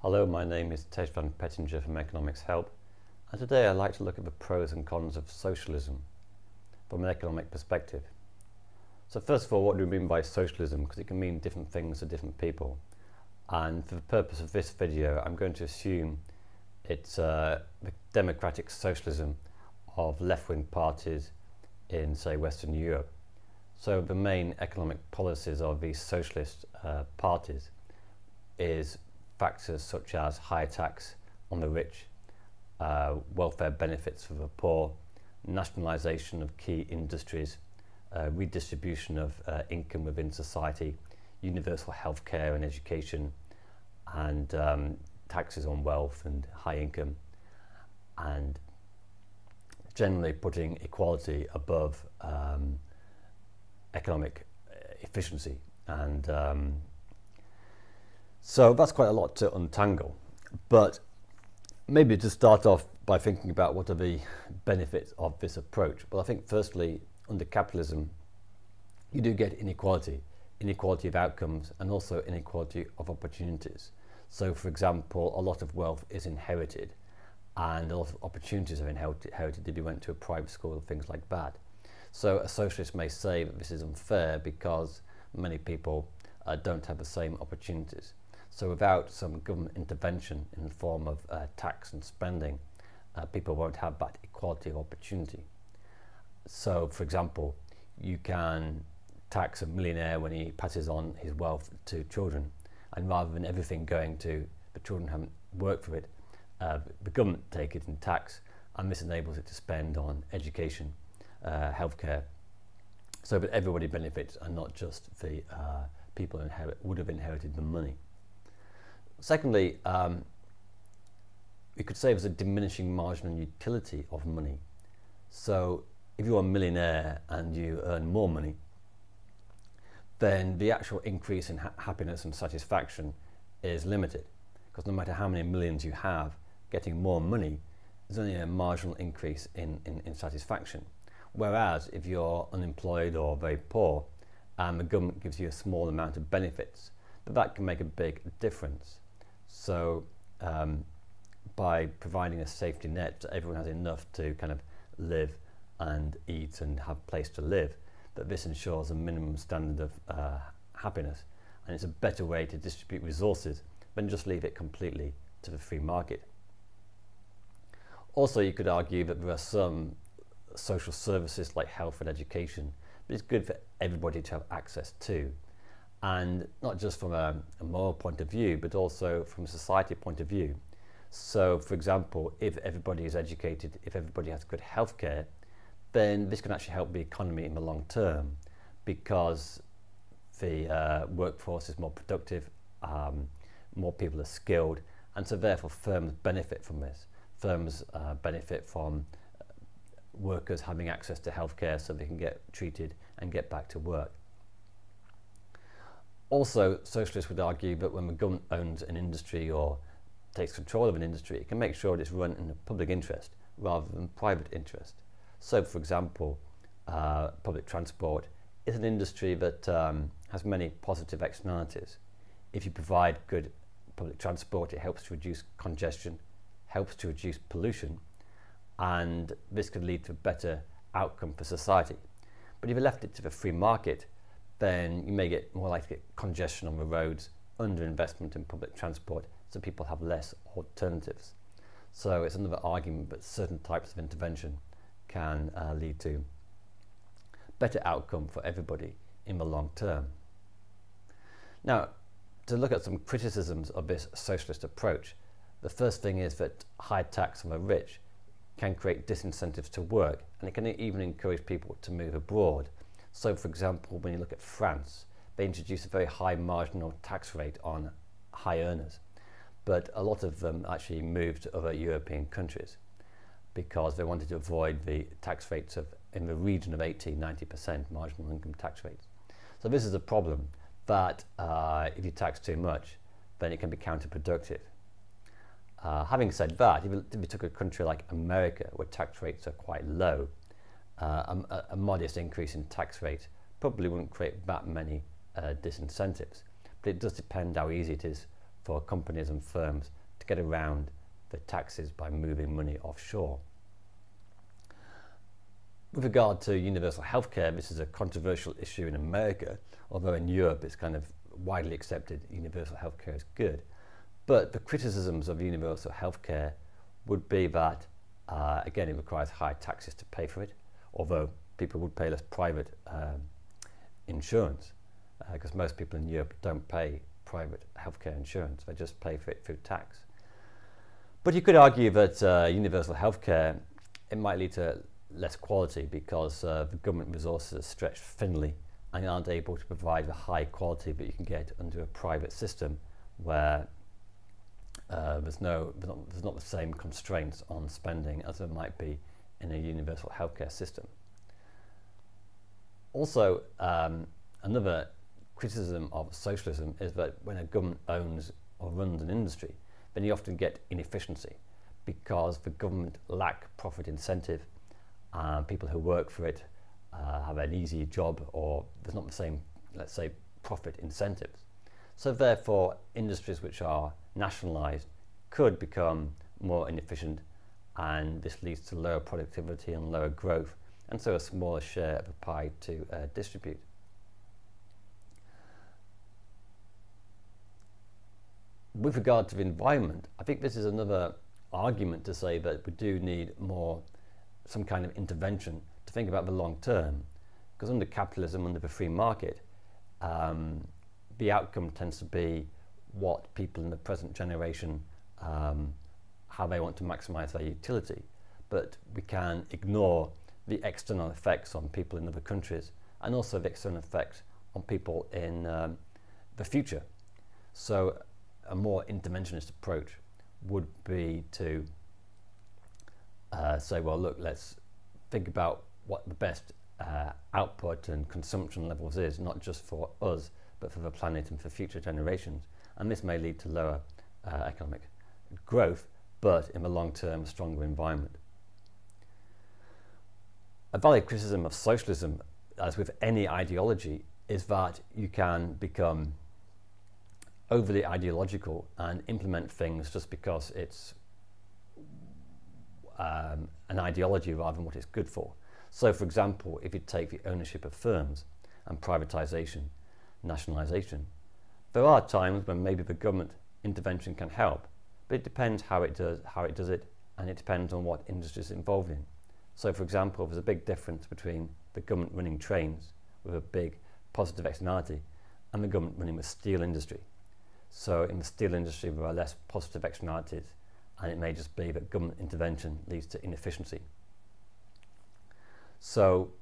Hello, my name is Tej van Pettinger from Economics Help, and today I'd like to look at the pros and cons of socialism from an economic perspective. So first of all, what do we mean by socialism? Because it can mean different things to different people. And for the purpose of this video, I'm going to assume it's the democratic socialism of left-wing parties in, say, Western Europe. So the main economic policies of these socialist parties is factors such as high tax on the rich, welfare benefits for the poor, nationalisation of key industries, redistribution of income within society, universal healthcare and education, and taxes on wealth and high income, and generally putting equality above economic efficiency. And so that's quite a lot to untangle, but maybe to start off by thinking about what are the benefits of this approach. Well, I think firstly, under capitalism, you do get inequality of outcomes and also inequality of opportunities. So for example, a lot of wealth is inherited and a lot of opportunities are inherited if you went to a private school or things like that. So a socialist may say that this is unfair because many people don't have the same opportunities. So without some government intervention in the form of tax and spending, people won't have that equality of opportunity. So for example, you can tax a millionaire when he passes on his wealth to children, and rather than everything going to the children haven't worked for it, the government take it in tax, and this enables it to spend on education, healthcare, so that everybody benefits and not just the people who would have inherited the money. Secondly, we could say there's a diminishing marginal utility of money. So if you're a millionaire and you earn more money, then the actual increase in happiness and satisfaction is limited, because no matter how many millions you have, getting more money is only a marginal increase in satisfaction. Whereas if you're unemployed or very poor and the government gives you a small amount of benefits, that can make a big difference. So by providing a safety net so everyone has enough to kind of live and eat and have a place to live, that this ensures a minimum standard of happiness, and it's a better way to distribute resources than just leave it completely to the free market. Also, you could argue that there are some social services like health and education that it's good for everybody to have access to, and not just from a moral point of view, but also from a society point of view. So for example, if everybody is educated, if everybody has good healthcare, then this can actually help the economy in the long term, because the workforce is more productive, more people are skilled, and so therefore firms benefit from this. Firms benefit from workers having access to healthcare so they can get treated and get back to work. Also, socialists would argue that when the government owns an industry or takes control of an industry, it can make sure that it's run in the public interest rather than private interest. So for example, public transport is an industry that has many positive externalities. If you provide good public transport, it helps to reduce congestion, helps to reduce pollution, and this could lead to a better outcome for society. But if you left it to the free market, then you may get more likely to get congestion on the roads, underinvestment in public transport, so people have less alternatives. So it's another argument that certain types of intervention can lead to better outcome for everybody in the long term. Now, to look at some criticisms of this socialist approach, the first thing is that high tax on the rich can create disincentives to work, and it can even encourage people to move abroad. So for example, when you look at France, they introduced a very high marginal tax rate on high earners, but a lot of them actually moved to other European countries because they wanted to avoid the tax rates in the region of 80–90% marginal income tax rates. So this is a problem that if you tax too much, then it can be counterproductive. Having said that, if you took a country like America, where tax rates are quite low, a modest increase in tax rate probably wouldn't create that many disincentives. But it does depend how easy it is for companies and firms to get around the taxes by moving money offshore. With regard to universal healthcare, this is a controversial issue in America, although in Europe it's kind of widely accepted universal healthcare is good. But the criticisms of universal healthcare would be that, again, it requires high taxes to pay for it, although people would pay less private insurance, because most people in Europe don't pay private healthcare insurance, they just pay for it through tax. But you could argue that universal healthcare, it might lead to less quality because the government resources are stretched thinly and aren't able to provide the high quality that you can get under a private system where there's not the same constraints on spending as there might be in a universal healthcare system. Also, another criticism of socialism is that when a government owns or runs an industry, then you often get inefficiency because the government lack profit incentive. People who work for it have an easy job, or there's not the same, let's say, profit incentives. So therefore, industries which are nationalised could become more inefficient, and this leads to lower productivity and lower growth, and so a smaller share of the pie to distribute. With regard to the environment, I think this is another argument to say that we do need some kind of intervention to think about the long term, because under capitalism, under the free market, the outcome tends to be what people in the present generation, how they want to maximize their utility. But we can ignore the external effects on people in other countries and also the external effects on people in the future. So a more interventionist approach would be to say, well, look, let's think about what the best output and consumption levels is, not just for us, but for the planet and for future generations. And this may lead to lower economic growth, but in the long term, a stronger environment. A valid criticism of socialism, as with any ideology, is that you can become overly ideological and implement things just because it's an ideology rather than what it's good for. So, for example, if you take the ownership of firms and privatization, nationalization, there are times when maybe the government intervention can help, but it depends how it does it, and it depends on what industry is involved in. So, for example, there's a big difference between the government running trains with a big positive externality and the government running the steel industry. So in the steel industry there are less positive externalities, and it may just be that government intervention leads to inefficiency. So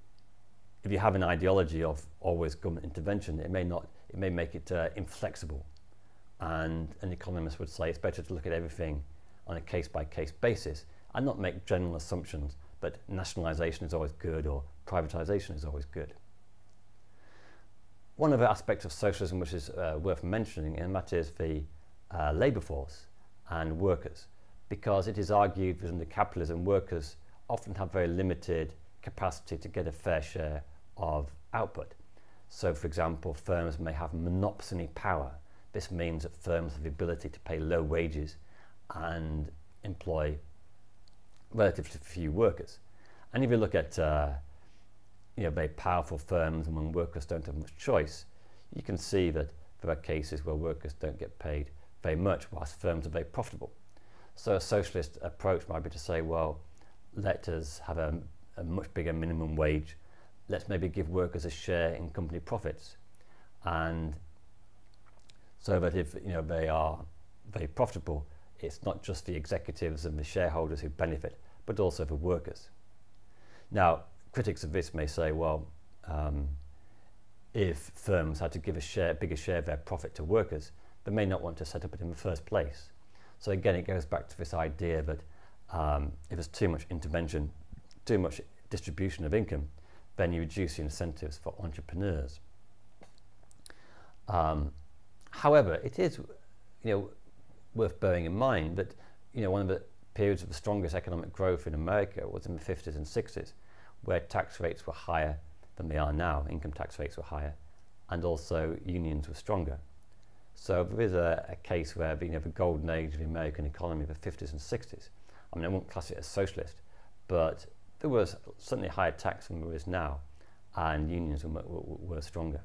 if you have an ideology of always government intervention, it may make it inflexible, and an economist would say it's better to look at everything on a case-by-case basis and not make general assumptions that nationalisation is always good or privatisation is always good. One other aspect of socialism which is worth mentioning, and that is the labour force and workers, because it is argued that under capitalism workers often have very limited capacity to get a fair share of output. So, for example, firms may have monopsony power. This means that firms have the ability to pay low wages and employ relatively few workers. And if you look at very powerful firms and when workers don't have much choice, you can see that there are cases where workers don't get paid very much whilst firms are very profitable. So a socialist approach might be to say, well, let us have a much bigger minimum wage. Let's maybe give workers a share in company profits, and so that if they are very profitable, it's not just the executives and the shareholders who benefit, but also the workers. Now, critics of this may say, well, if firms had to give a bigger share of their profit to workers, they may not want to set up it in the first place. So again, it goes back to this idea that if there's too much intervention, too much distribution of income, then you reduce the incentives for entrepreneurs. However, it is worth bearing in mind that one of the periods of the strongest economic growth in America was in the 50s and 60s, where tax rates were higher than they are now, income tax rates were higher, and also unions were stronger. So there is a case where the golden age of the American economy, the 50s and 60s, I mean, I won't class it as socialist, but there was certainly higher tax than there is now, and unions were stronger.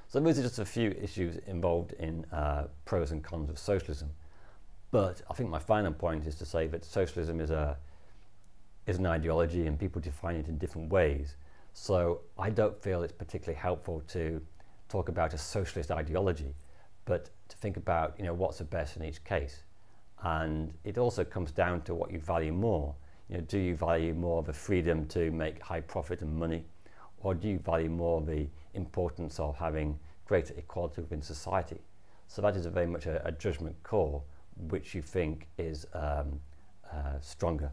So those are just a few issues involved in pros and cons of socialism. But I think my final point is to say that socialism is an ideology, and people define it in different ways. So I don't feel it's particularly helpful to talk about a socialist ideology, but to think about what's the best in each case. And it also comes down to what you value more. Do you value more the freedom to make high profit and money, or do you value more the importance of having greater equality within society? So that is very much a judgment call, which you think is stronger.